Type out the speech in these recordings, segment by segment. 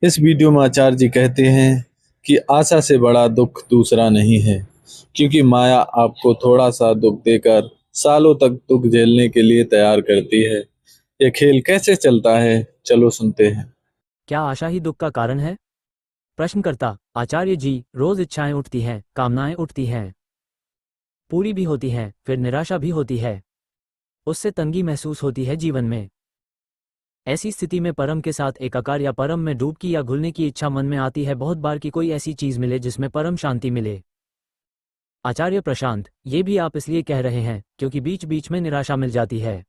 इस वीडियो में आचार्य जी कहते हैं कि आशा से बड़ा दुख दूसरा नहीं है, क्योंकि माया आपको थोड़ा सा दुख देकर सालों तक दुख झेलने के लिए तैयार करती है। यह खेल कैसे चलता है, चलो सुनते हैं। क्या आशा ही दुख का कारण है? प्रश्नकर्ता आचार्य जी, रोज इच्छाएं उठती हैं, कामनाएं उठती हैं, पूरी भी होती हैं, फिर निराशा भी होती है। उससे तंगी महसूस होती है जीवन में। ऐसी स्थिति में परम के साथ एकाकार या परम में डूबकी या घुलने की इच्छा मन में आती है बहुत बार कि कोई ऐसी चीज मिले जिसमें परम शांति मिले। आचार्य प्रशांत, ये भी आप इसलिए कह रहे हैं क्योंकि बीच बीच में निराशा मिल जाती है।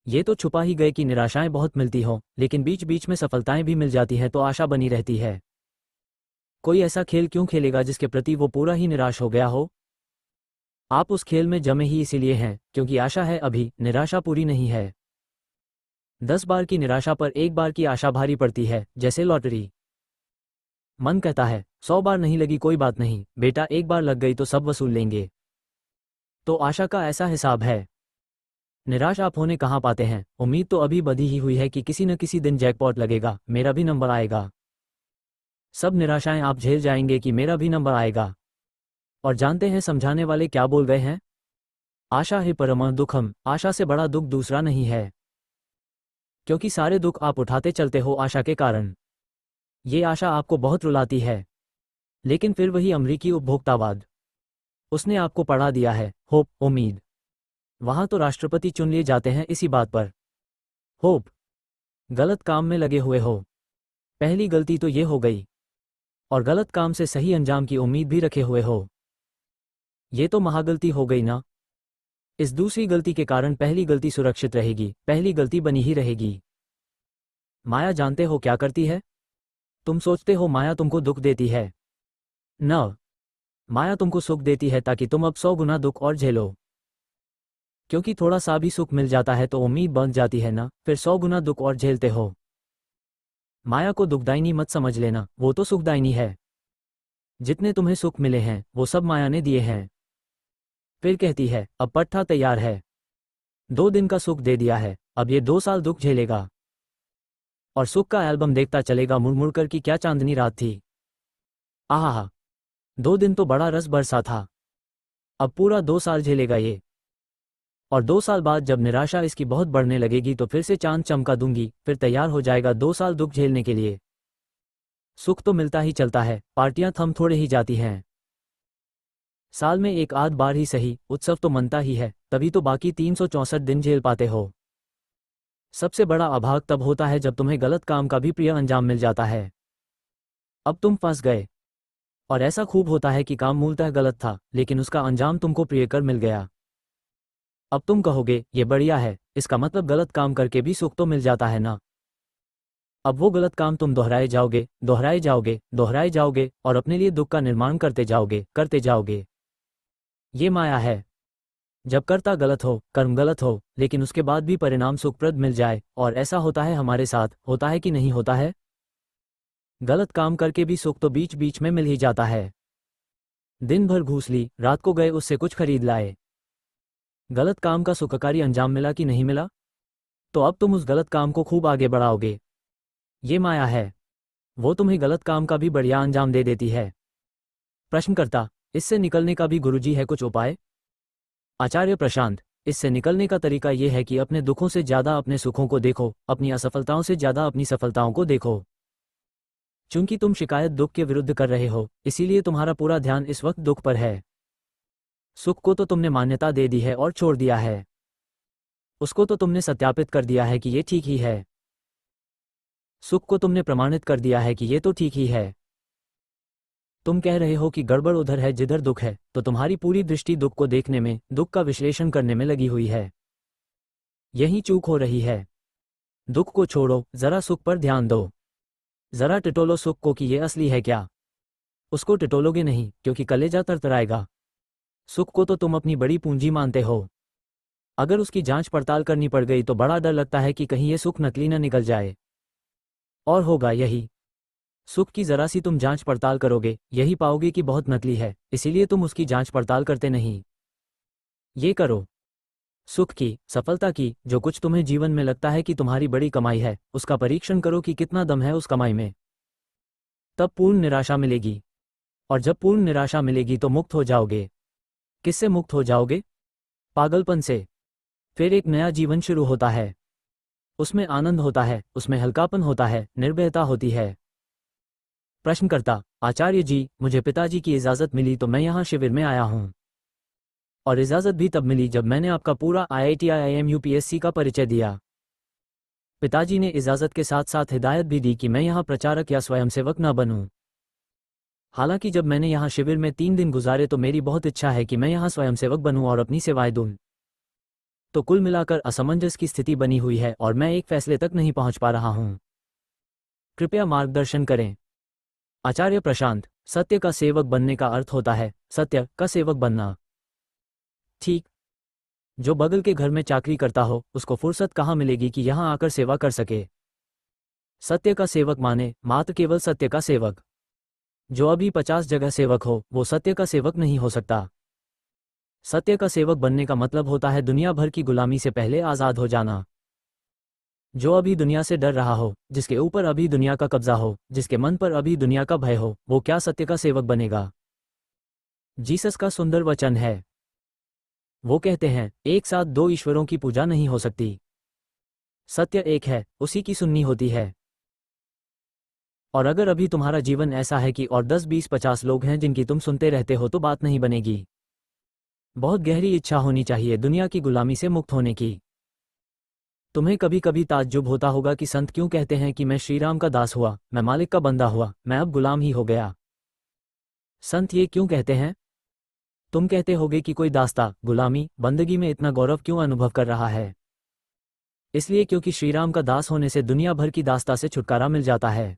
ये तो छुपा ही गए कि निराशाएं बहुत मिलती हों, लेकिन बीच बीच में सफलताएं भी मिल जाती हैं तो आशा बनी रहती है। कोई ऐसा खेल क्यों खेलेगा जिसके प्रति वो पूरा ही निराश हो गया हो? आप उस खेल में जमे ही इसीलिए हैं क्योंकि आशा है, अभी निराशा पूरी नहीं है। 10 बार की निराशा पर एक बार की आशा भारी पड़ती है, जैसे लॉटरी। मन कहता है 100 बार नहीं लगी कोई बात नहीं बेटा, एक बार लग गई तो सब वसूल लेंगे। तो आशा का ऐसा हिसाब है। निराश आप होने कहाँ पाते हैं? उम्मीद तो अभी बधी ही हुई है कि किसी न किसी दिन जैकपॉट लगेगा, मेरा भी नंबर आएगा। सब निराशाएं आप झेल जाएंगे कि मेरा भी नंबर आएगा। और जानते हैं समझाने वाले क्या बोल गए हैं? आशा ही परम दुखम, आशा से बड़ा दुख दूसरा नहीं है। क्योंकि सारे दुख आप उठाते चलते हो आशा के कारण। ये आशा आपको बहुत रुलाती है। लेकिन फिर वही अमरीकी उपभोक्तावाद, उसने आपको पढ़ा दिया है होप, उम्मीद। वहां तो राष्ट्रपति चुन लिए जाते हैं इसी बात पर। होप, गलत काम में लगे हुए हो। पहली गलती तो ये हो गई। और गलत काम से सही अंजाम की उम्मीद भी रखे हुए हो। ये तो महागलती हो गई ना। इस दूसरी गलती के कारण पहली गलती सुरक्षित रहेगी, पहली गलती बनी ही रहेगी। माया जानते हो क्या करती है? तुम सोचते हो माया तुमको दुख देती है। न, माया तुमको सुख देती है ताकि तुम अब 100 गुना दुख और झेलो। क्योंकि थोड़ा सा भी सुख मिल जाता है तो उम्मीद बन जाती है ना, फिर 100 गुना दुख और झेलते हो। माया को दुखदायिनी मत समझ लेना, वो तो सुखदायिनी है। जितने तुम्हें सुख मिले हैं वो सब माया ने दिए हैं। फिर कहती है अब पट्टा तैयार है। 2 दिन का सुख दे दिया है, अब ये 2 साल दुख झेलेगा। और सुख का एल्बम देखता चलेगा मुड़ मुड़ कर कि क्या चांदनी रात थी। आहा, 2 दिन तो बड़ा रस बरसा था। अब पूरा 2 साल झेलेगा ये। और 2 साल बाद जब निराशा इसकी बहुत बढ़ने लगेगी तो फिर से चांद चमका दूंगी, फिर तैयार हो जाएगा 2 साल दुख झेलने के लिए। सुख तो मिलता ही चलता है, पार्टियां थम थोड़े ही जाती हैं। साल में एक आध बार ही सही, उत्सव तो मनता ही है, तभी तो बाकी 364 दिन झेल पाते हो। सबसे बड़ा अभाग तब होता है जब तुम्हें गलत काम का भी प्रिय अंजाम मिल जाता है। अब तुम फंस गए। और ऐसा खूब होता है कि काम मूलतः गलत था, लेकिन उसका अंजाम तुमको प्रियकर मिल गया। अब तुम कहोगे ये बढ़िया है, इसका मतलब गलत काम करके भी सुख तो मिल जाता है ना। अब वो गलत काम तुम दोहराए जाओगे, दोहराए जाओगे, दोहराए जाओगे और अपने लिए दुख का निर्माण करते जाओगे, करते जाओगे। ये माया है। जब कर्ता गलत हो, कर्म गलत हो, लेकिन उसके बाद भी परिणाम सुखप्रद मिल जाए, और ऐसा होता है हमारे साथ, होता है कि नहीं होता है? गलत काम करके भी सुख तो बीच बीच में मिल ही जाता है। दिन भर घूस ली, रात को गए उससे कुछ खरीद लाए। गलत काम का सुखकारी अंजाम मिला कि नहीं मिला? तो अब तुम उस गलत काम को खूब आगे बढ़ाओगे। ये माया है। वो तुम्हें गलत काम का भी बढ़िया अंजाम दे देती है। प्रश्नकर्ता, इससे निकलने का भी गुरुजी है कुछ उपाय? आचार्य प्रशांत, इससे निकलने का तरीका यह है कि अपने दुखों से ज्यादा अपने सुखों को देखो, अपनी असफलताओं से ज्यादा अपनी सफलताओं को देखो। चूंकि तुम शिकायत दुख के विरुद्ध कर रहे हो, इसीलिए तुम्हारा पूरा ध्यान इस वक्त दुख पर है। सुख को तो तुमने मान्यता दे दी है और छोड़ दिया है। उसको तो तुमने सत्यापित कर दिया है कि ये ठीक ही है। सुख को तुमने प्रमाणित कर दिया है कि ये तो ठीक ही है। तुम कह रहे हो कि गड़बड़ उधर है जिधर दुख है, तो तुम्हारी पूरी दृष्टि दुख को देखने में, दुख का विश्लेषण करने में लगी हुई है। यही चूक हो रही है। दुख को छोड़ो, जरा सुख पर ध्यान दो। जरा टिटोलो सुख को कि ये असली है क्या। उसको टिटोलोगे नहीं क्योंकि कलेजा तरतराएगा। सुख को तो तुम अपनी बड़ी पूंजी मानते हो। अगर उसकी जांच पड़ताल करनी पड़ गई तो बड़ा डर लगता है कि कहीं ये सुख नकली न निकल जाए। और होगा यही। सुख की जरा सी तुम जांच पड़ताल करोगे, यही पाओगे कि बहुत नकली है, इसीलिए तुम उसकी जांच पड़ताल करते नहीं। ये करो। सुख की, सफलता की, जो कुछ तुम्हें जीवन में लगता है कि तुम्हारी बड़ी कमाई है, उसका परीक्षण करो कि कितना दम है उस कमाई में। तब पूर्ण निराशा मिलेगी। और जब पूर्ण निराशा मिलेगी तो मुक्त हो जाओगे। किससे मुक्त हो जाओगे? पागलपन से। फिर एक नया जीवन शुरू होता है। उसमें आनंद होता है, उसमें हल्कापन होता है, निर्भयता होती है। प्रश्नकर्ता: आचार्य जी, मुझे पिताजी की इजाज़त मिली तो मैं यहाँ शिविर में आया हूँ। और इजाज़त भी तब मिली जब मैंने आपका पूरा IIT IIM UPSC का परिचय दिया। पिताजी ने इजाज़त के साथ साथ हिदायत भी दी कि मैं यहाँ प्रचारक या स्वयंसेवक न बनूं। हालांकि जब मैंने यहाँ शिविर में 3 दिन गुजारे तो मेरी बहुत इच्छा है कि मैं यहाँ स्वयंसेवक बनूं और अपनी सेवाएं दूं। तो कुल मिलाकर असमंजस की स्थिति बनी हुई है और मैं एक फैसले तक नहीं पहुंच पा रहा हूं। कृपया मार्गदर्शन करें। आचार्य प्रशांत: सत्य का सेवक बनने का अर्थ होता है सत्य का सेवक बनना। ठीक। जो बगल के घर में चाकरी करता हो उसको फुर्सत कहाँ मिलेगी कि यहाँ आकर सेवा कर सके। सत्य का सेवक माने मात्र केवल सत्य का सेवक। जो अभी 50 जगह सेवक हो वो सत्य का सेवक नहीं हो सकता। सत्य का सेवक बनने का मतलब होता है दुनिया भर की गुलामी से पहले आज़ाद हो जाना। जो अभी दुनिया से डर रहा हो, जिसके ऊपर अभी दुनिया का कब्जा हो, जिसके मन पर अभी दुनिया का भय हो, वो क्या सत्य का सेवक बनेगा? जीसस का सुंदर वचन है। वो कहते हैं, एक साथ 2 ईश्वरों की पूजा नहीं हो सकती। सत्य एक है, उसी की सुननी होती है। और अगर अभी तुम्हारा जीवन ऐसा है कि और 10 20 50 लोग हैं जिनकी तुम सुनते रहते हो तो बात नहीं बनेगी। बहुत गहरी इच्छा होनी चाहिए दुनिया की गुलामी से मुक्त होने की। तुम्हें कभी कभी ताज्जुब होता होगा कि संत क्यों कहते हैं कि मैं श्री राम का दास हुआ, मैं मालिक का बंदा हुआ, मैं अब गुलाम ही हो गया। संत ये क्यों कहते हैं? तुम कहते होगे कि कोई दास्ता, गुलामी, बंदगी में इतना गौरव क्यों अनुभव कर रहा है? इसलिए क्योंकि श्री राम का दास होने से दुनिया भर की दास्ता से छुटकारा मिल जाता है।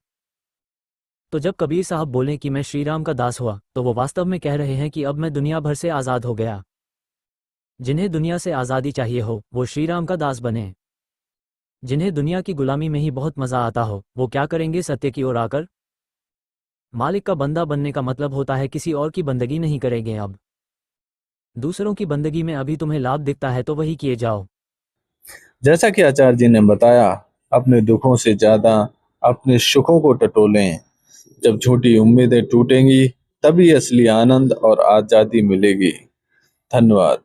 तो जब कबीर साहब बोलें कि मैं श्री राम का दास हुआ तो वो वास्तव में कह रहे हैं कि अब मैं दुनिया भर से आज़ाद हो गया। जिन्हें दुनिया से आज़ादी चाहिए हो वो श्री राम का दास बने। जिन्हें दुनिया की गुलामी में ही बहुत मज़ा आता हो वो क्या करेंगे? सत्य की ओर आकर मालिक का बंदा बनने का मतलब होता है किसी और की बंदगी नहीं करेंगे। अब दूसरों की बंदगी में अभी तुम्हें लाभ दिखता है तो वही किए जाओ। जैसा कि आचार्य जी ने बताया, अपने दुखों से ज्यादा अपने सुखों को टटोलें। जब झूठी उम्मीदें टूटेंगी तभी असली आनंद और आजादी मिलेगी। धन्यवाद।